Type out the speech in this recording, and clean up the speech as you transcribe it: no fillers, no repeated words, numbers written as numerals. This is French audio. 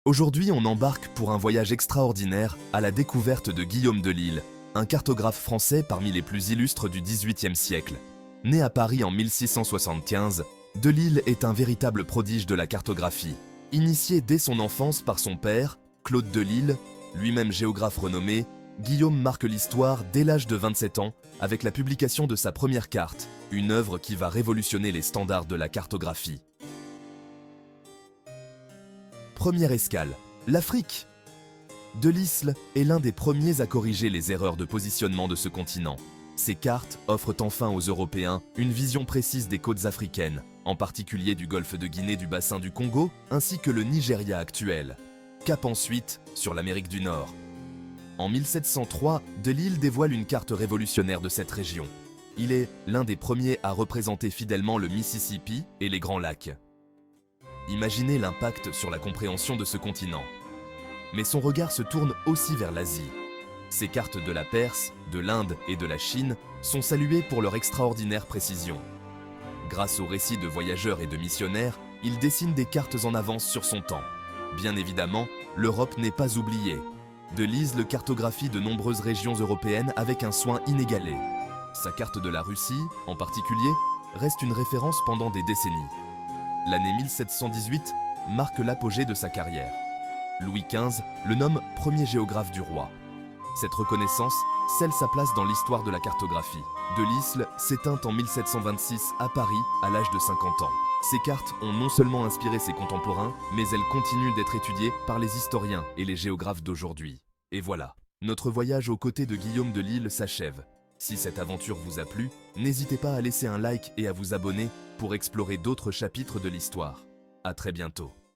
Aujourd'hui, on embarque pour un voyage extraordinaire à la découverte de Guillaume Delisle, un cartographe français parmi les plus illustres du XVIIIe siècle. Né à Paris en 1675, Delisle est un véritable prodige de la cartographie. Initié dès son enfance par son père, Claude Delisle, lui-même géographe renommé, Guillaume marque l'histoire dès l'âge de 27 ans avec la publication de sa première carte, une œuvre qui va révolutionner les standards de la cartographie. Première escale, l'Afrique. Delisle est l'un des premiers à corriger les erreurs de positionnement de ce continent. Ces cartes offrent enfin aux Européens une vision précise des côtes africaines, en particulier du golfe de Guinée, du bassin du Congo, ainsi que le Nigeria actuel. Cap ensuite sur l'Amérique du Nord. En 1703, Delisle dévoile une carte révolutionnaire de cette région. Il est l'un des premiers à représenter fidèlement le Mississippi et les Grands Lacs. Imaginez l'impact sur la compréhension de ce continent. Mais son regard se tourne aussi vers l'Asie. Ces cartes de la Perse, de l'Inde et de la Chine sont saluées pour leur extraordinaire précision. Grâce aux récits de voyageurs et de missionnaires, il dessine des cartes en avance sur son temps. Bien évidemment, l'Europe n'est pas oubliée. Delisle cartographie de nombreuses régions européennes avec un soin inégalé. Sa carte de la Russie, en particulier, reste une référence pendant des décennies. L'année 1718 marque l'apogée de sa carrière. Louis XV le nomme premier géographe du roi. Cette reconnaissance scelle sa place dans l'histoire de la cartographie. Delisle s'éteint en 1726 à Paris à l'âge de 50 ans. Ces cartes ont non seulement inspiré ses contemporains, mais elles continuent d'être étudiées par les historiens et les géographes d'aujourd'hui. Et voilà, notre voyage aux côtés de Guillaume Delisle s'achève. Si cette aventure vous a plu, n'hésitez pas à laisser un like et à vous abonner pour explorer d'autres chapitres de l'histoire. À très bientôt.